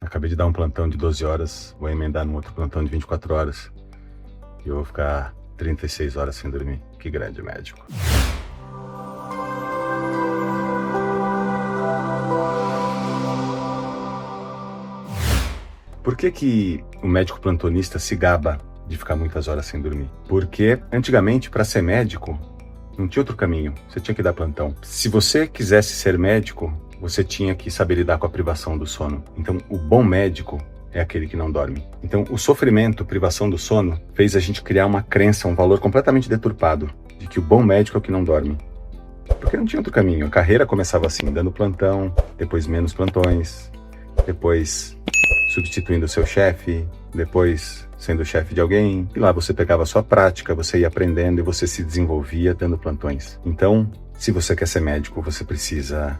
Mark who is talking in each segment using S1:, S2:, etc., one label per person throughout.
S1: Acabei de dar um plantão de 12 horas, vou emendar num outro plantão de 24 horas. E eu vou ficar 36 horas sem dormir. Que grande médico. Por que o médico plantonista se gaba de ficar muitas horas sem dormir? Porque antigamente, para ser médico, não tinha outro caminho. Você tinha que dar plantão. Se você quisesse ser médico, você tinha que saber lidar com a privação do sono. Então, o bom médico é aquele que não dorme. Então, o sofrimento, privação do sono, fez a gente criar uma crença, um valor completamente deturpado, de que o bom médico é o que não dorme. Porque não tinha outro caminho. A carreira começava assim, dando plantão, depois menos plantões, depois substituindo o seu chefe, depois sendo chefe de alguém, e lá você pegava a sua prática, você ia aprendendo e você se desenvolvia dando plantões. Então, se você quer ser médico, você precisa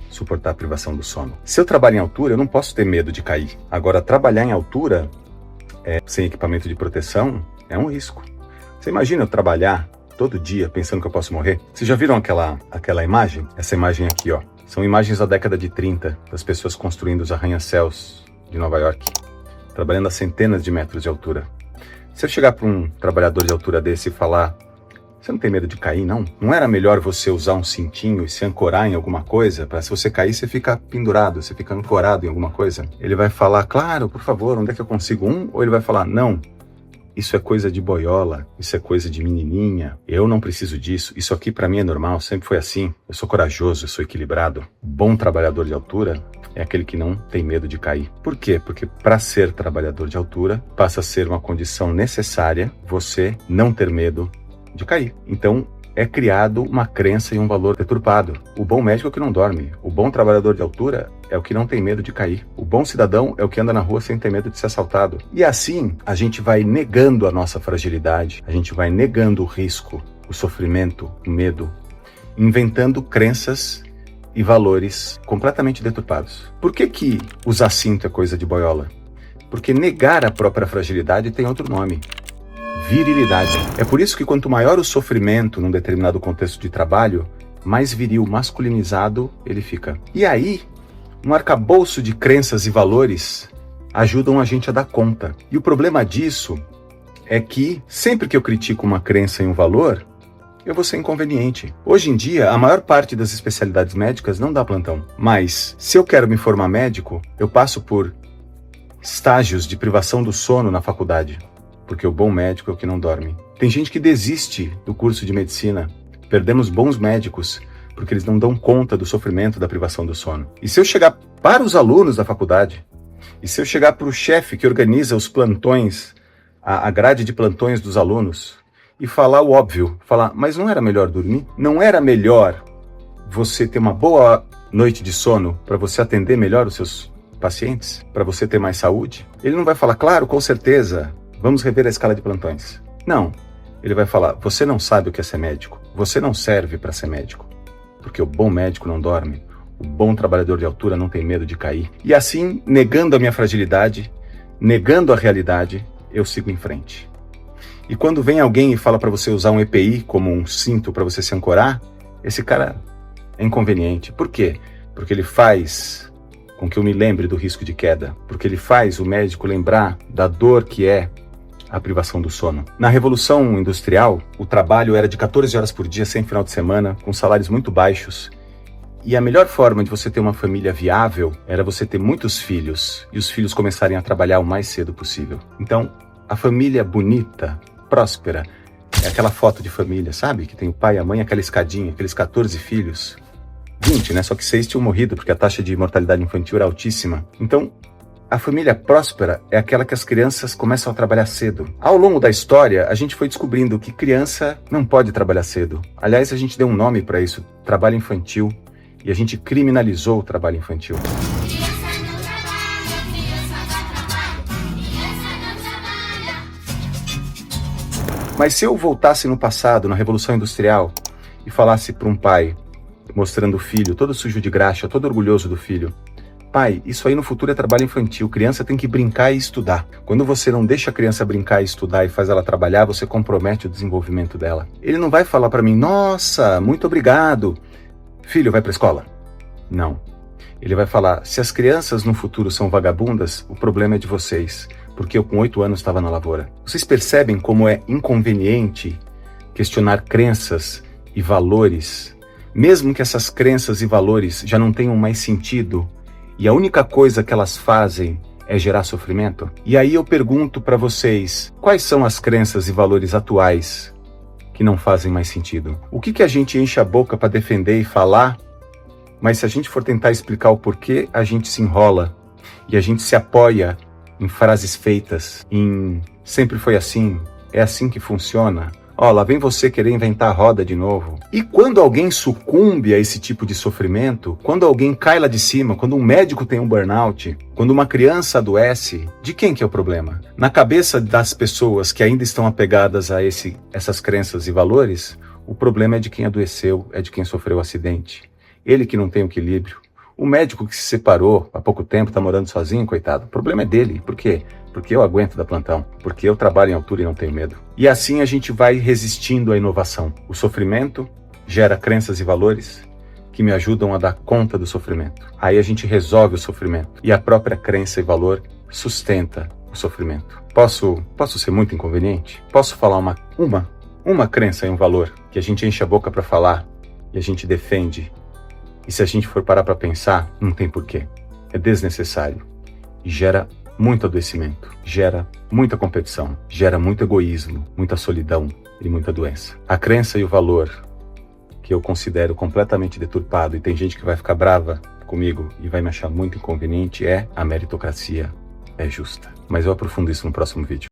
S1: suportar a privação do sono. Se eu trabalho em altura, eu não posso ter medo de cair. Agora, trabalhar em altura, sem equipamento de proteção, é um risco. Você imagina eu trabalhar todo dia pensando que eu posso morrer? Vocês já viram aquela imagem? Essa imagem aqui, ó. São imagens da década de 30, das pessoas construindo os arranha-céus de Nova York, trabalhando a centenas de metros de altura. Se eu chegar para um trabalhador de altura desse e falar: você não tem medo de cair, não? Não era melhor você usar um cintinho e se ancorar em alguma coisa? Para se você cair, você fica pendurado, você fica ancorado em alguma coisa? Ele vai falar: claro, por favor, onde é que eu consigo um? Ou ele vai falar: não, isso é coisa de boiola, isso é coisa de menininha, eu não preciso disso, isso aqui para mim é normal, sempre foi assim, eu sou corajoso, eu sou equilibrado. Bom trabalhador de altura é aquele que não tem medo de cair. Por quê? Porque para ser trabalhador de altura, passa a ser uma condição necessária você não ter medo de cair. Então, é criado uma crença e um valor deturpado. O bom médico é o que não dorme. O bom trabalhador de altura é o que não tem medo de cair. O bom cidadão é o que anda na rua sem ter medo de ser assaltado. E assim, a gente vai negando a nossa fragilidade, a gente vai negando o risco, o sofrimento, o medo, inventando crenças e valores completamente deturpados. Por que usar cinto é coisa de boiola? Porque negar a própria fragilidade tem outro nome: virilidade. É por isso que quanto maior o sofrimento num determinado contexto de trabalho, mais viril, masculinizado ele fica. E aí, um arcabouço de crenças e valores ajudam a gente a dar conta. E o problema disso é que sempre que eu critico uma crença e um valor, eu vou ser inconveniente. Hoje em dia, a maior parte das especialidades médicas não dá plantão. Mas, se eu quero me formar médico, eu passo por estágios de privação do sono na faculdade. Porque o bom médico é o que não dorme. Tem gente que desiste do curso de medicina. Perdemos bons médicos porque eles não dão conta do sofrimento da privação do sono. E se eu chegar para os alunos da faculdade, e se eu chegar para o chefe que organiza os plantões, a grade de plantões dos alunos, e falar o óbvio, falar: mas não era melhor dormir? Não era melhor você ter uma boa noite de sono para você atender melhor os seus pacientes? Para você ter mais saúde? Ele não vai falar: claro, com certeza, vamos rever a escala de plantões. Não, ele vai falar: você não sabe o que é ser médico, você não serve para ser médico, porque o bom médico não dorme, o bom trabalhador de altura não tem medo de cair. E assim, negando a minha fragilidade, negando a realidade, eu sigo em frente. E quando vem alguém e fala para você usar um EPI como um cinto para você se ancorar, esse cara é inconveniente. Por quê? Porque ele faz com que eu me lembre do risco de queda, porque ele faz o médico lembrar da dor que é a privação do sono. Na Revolução Industrial, o trabalho era de 14 horas por dia, sem final de semana, com salários muito baixos. E a melhor forma de você ter uma família viável era você ter muitos filhos e os filhos começarem a trabalhar o mais cedo possível. Então, a família bonita, próspera, é aquela foto de família, sabe? Que tem o pai e a mãe, aquela escadinha, aqueles 14 filhos. 20, né? Só que 6 tinham morrido, porque a taxa de mortalidade infantil era altíssima. Então, a família próspera é aquela que as crianças começam a trabalhar cedo. Ao longo da história, a gente foi descobrindo que criança não pode trabalhar cedo. Aliás, a gente deu um nome para isso: trabalho infantil. E a gente criminalizou o trabalho infantil. Mas se eu voltasse no passado, na Revolução Industrial, e falasse para um pai, mostrando o filho, todo sujo de graxa, todo orgulhoso do filho: pai, isso aí no futuro é trabalho infantil, criança tem que brincar e estudar. Quando você não deixa a criança brincar e estudar e faz ela trabalhar, você compromete o desenvolvimento dela. Ele não vai falar para mim: nossa, muito obrigado, filho, vai para a escola. Não. Ele vai falar, se as crianças no futuro são vagabundas, o problema é de vocês, porque eu com 8 anos estava na lavoura. Vocês percebem como é inconveniente questionar crenças e valores, mesmo que essas crenças e valores já não tenham mais sentido, e a única coisa que elas fazem é gerar sofrimento? E aí eu pergunto para vocês, quais são as crenças e valores atuais que não fazem mais sentido? O que a gente enche a boca para defender e falar, mas se a gente for tentar explicar o porquê, a gente se enrola e a gente se apoia em frases feitas, em sempre foi assim, é assim que funciona. Ó, lá vem você querer inventar a roda de novo. E quando alguém sucumbe a esse tipo de sofrimento, quando alguém cai lá de cima, quando um médico tem um burnout, quando uma criança adoece, de quem que é o problema? Na cabeça das pessoas que ainda estão apegadas a essas crenças e valores, o problema é de quem adoeceu, é de quem sofreu o acidente. Ele que não tem equilíbrio. O médico que se separou há pouco tempo, está morando sozinho, coitado. O problema é dele. Por quê? Porque eu aguento dar plantão. Porque eu trabalho em altura e não tenho medo. E assim a gente vai resistindo à inovação. O sofrimento gera crenças e valores que me ajudam a dar conta do sofrimento. Aí a gente resolve o sofrimento. E a própria crença e valor sustenta o sofrimento. Posso ser muito inconveniente? Posso falar uma crença e um valor que a gente enche a boca para falar e a gente defende? E se a gente for parar para pensar, não tem porquê. É desnecessário. E gera muito adoecimento, gera muita competição, gera muito egoísmo, muita solidão e muita doença. A crença e o valor que eu considero completamente deturpado, e tem gente que vai ficar brava comigo e vai me achar muito inconveniente, é a meritocracia é justa. Mas eu aprofundo isso no próximo vídeo.